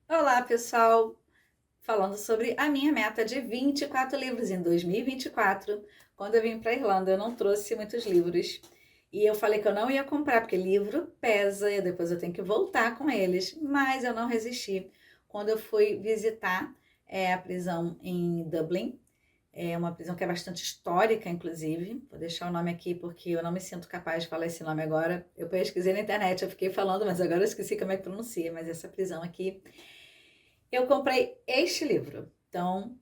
Olá, pessoal! Falando sobre a minha meta de 24 livros em 2024. Quando eu vim para a Irlanda, eu não trouxe muitos livros. E eu falei que eu não ia comprar, porque livro pesa e depois eu tenho que voltar com eles. Mas eu não resisti. Quando eu fui visitar a prisão em Dublin, é uma prisão que é bastante histórica, inclusive. Vou deixar o nome aqui porque eu não me sinto capaz de falar esse nome agora. Eu pesquisei na internet, eu fiquei falando, mas agora eu esqueci como é que pronuncia. Mas essa prisão aqui eu comprei este livro. Então,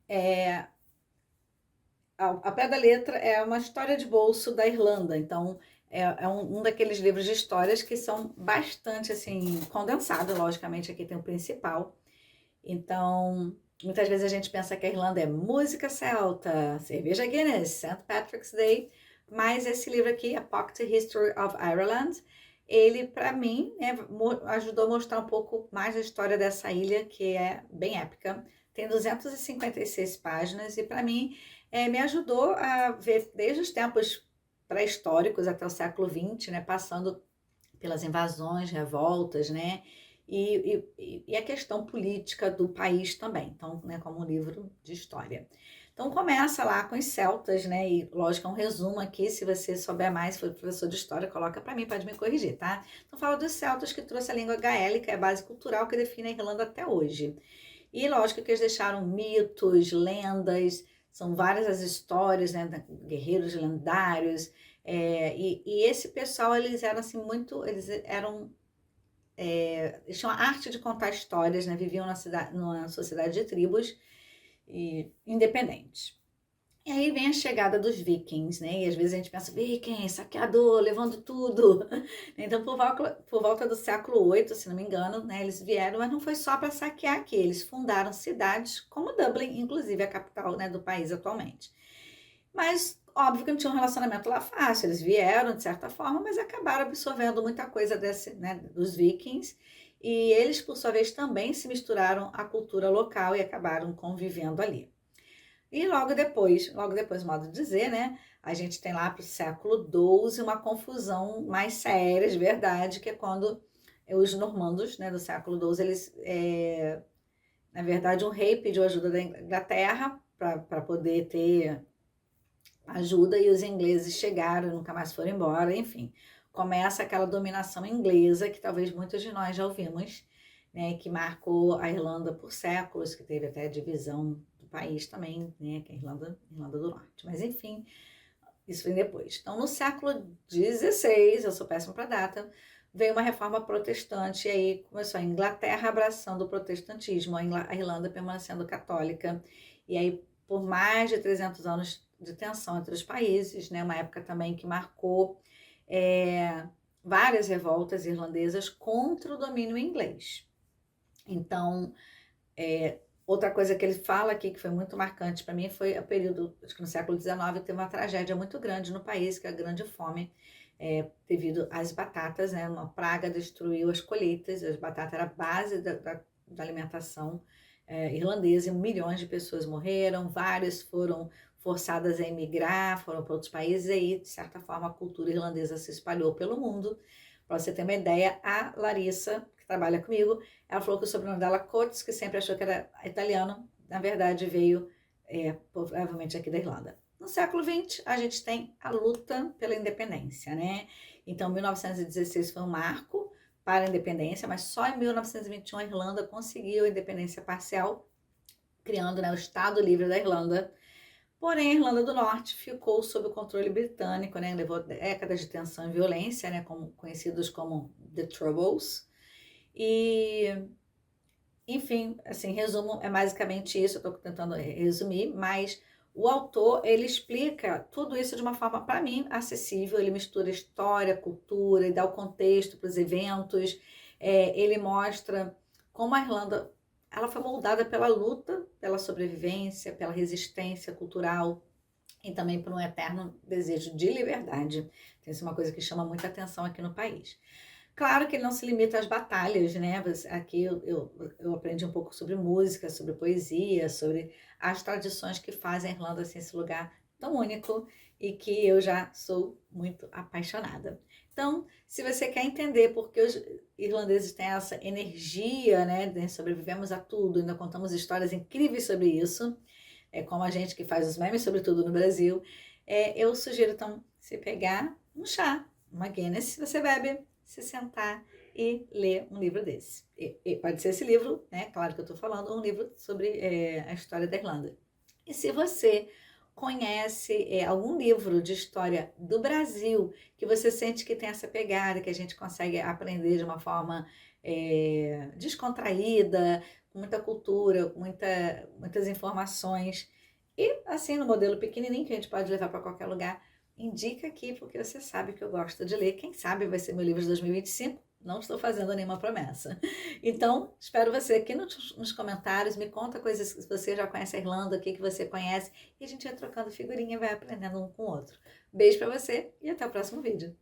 a pé da letra é uma história de bolso da Irlanda. Então, é um daqueles livros de histórias que são bastante, assim, condensados. Logicamente, aqui tem o principal. Então, muitas vezes a gente pensa que a Irlanda é música celta, cerveja Guinness, St. Patrick's Day. Mas esse livro aqui, A Pocket History of Ireland, ele, para mim, ajudou a mostrar um pouco mais da história dessa ilha, que é bem épica. Tem 256 páginas e, para mim, me ajudou a ver desde os tempos pré-históricos até o século XX, né, passando pelas invasões, revoltas, né, e a questão política do país também. Então, né, como um livro de história. Então começa lá com os celtas, né? E lógico, é um resumo aqui. Se você souber mais, se for professor de história, coloca para mim, pode me corrigir, tá? Então fala dos celtas que trouxe a língua gaélica, é a base cultural que define a Irlanda até hoje. E lógico que eles deixaram mitos, lendas, são várias as histórias, né? Guerreiros lendários. E esse pessoal, eles eram assim muito, eles tinham a arte de contar histórias, né? Viviam numa sociedade de tribos e independentes. E aí vem a chegada dos vikings, né? E às vezes a gente pensa, viking, saqueador, levando tudo. Então, por volta do século VIII, se não me engano, né? Eles vieram, mas não foi só para saquear aqui. Eles fundaram cidades como Dublin, inclusive a capital, né, do país atualmente. Mas, óbvio que não tinha um relacionamento lá fácil. Eles vieram, de certa forma, mas acabaram absorvendo muita coisa né, dos vikings. E eles, por sua vez, também se misturaram à cultura local e acabaram convivendo ali. E logo depois, modo de dizer, né? A gente tem lá para o século XII uma confusão mais séria, de verdade, que é quando os normandos, né, do século XII, na verdade, um rei pediu ajuda da Inglaterra para poder ter ajuda e os ingleses chegaram, nunca mais foram embora, enfim. Começa aquela dominação inglesa que talvez muitos de nós já ouvimos, né, que marcou a Irlanda por séculos, que teve até a divisão do país também, né, que é a Irlanda do Norte. Mas enfim, isso vem depois. Então, no século XVI, eu sou péssima para data, veio uma reforma protestante e aí começou a Inglaterra abraçando o protestantismo, a Irlanda permanecendo católica. E aí, por mais de 300 anos de tensão entre os países, né, uma época também que marcou é, várias revoltas irlandesas contra o domínio inglês. Então, outra coisa que ele fala aqui, que foi muito marcante para mim, foi o período, acho que no século XIX, teve uma tragédia muito grande no país, que é a Grande Fome, devido às batatas, né? Uma praga destruiu as colheitas, as batatas eram a base da alimentação irlandesa, e milhões de pessoas morreram, várias foram forçadas a emigrar, foram para outros países, e aí, de certa forma, a cultura irlandesa se espalhou pelo mundo. Para você ter uma ideia, a Larissa, que trabalha comigo, ela falou que o sobrenome dela, Coates, que sempre achou que era italiano, na verdade veio provavelmente aqui da Irlanda. No século XX, a gente tem a luta pela independência, né? Então, 1916 foi um marco para a independência, mas só em 1921 a Irlanda conseguiu a independência parcial, criando, né, o Estado Livre da Irlanda. Porém, a Irlanda do Norte ficou sob o controle britânico, né? Levou décadas de tensão e violência, né? Conhecidos como The Troubles. E enfim, assim, resumo, é basicamente isso, eu estou tentando resumir, mas o autor, ele explica tudo isso de uma forma, para mim, acessível, ele mistura história, cultura, e dá o contexto para os eventos, ele mostra como a Irlanda, ela foi moldada pela luta, pela sobrevivência, pela resistência cultural, e também por um eterno desejo de liberdade. Então, isso é uma coisa que chama muita atenção aqui no país. Claro que ele não se limita às batalhas, né? Aqui eu aprendi um pouco sobre música, sobre poesia, sobre as tradições que fazem a Irlanda assim, esse lugar tão único e que eu já sou muito apaixonada. Então, se você quer entender por que os irlandeses têm essa energia, né, sobrevivemos a tudo, ainda contamos histórias incríveis sobre isso, como a gente que faz os memes, sobretudo no Brasil, eu sugiro, então, você pegar um chá, uma Guinness, você bebe, se sentar e ler um livro desse. E pode ser esse livro, né, claro que eu estou falando, um livro sobre a história da Irlanda. E se você conhece algum livro de história do Brasil que você sente que tem essa pegada, que a gente consegue aprender de uma forma descontraída, com muita cultura, com muitas informações, e assim no modelo pequenininho que a gente pode levar para qualquer lugar, indica aqui, porque você sabe que eu gosto de ler. Quem sabe vai ser meu livro de 2025. Não estou fazendo nenhuma promessa. Então, espero você aqui nos comentários. Me conta coisas que você já conhece a Irlanda, o que você conhece. E a gente vai trocando figurinha e vai aprendendo um com o outro. Beijo pra você e até o próximo vídeo.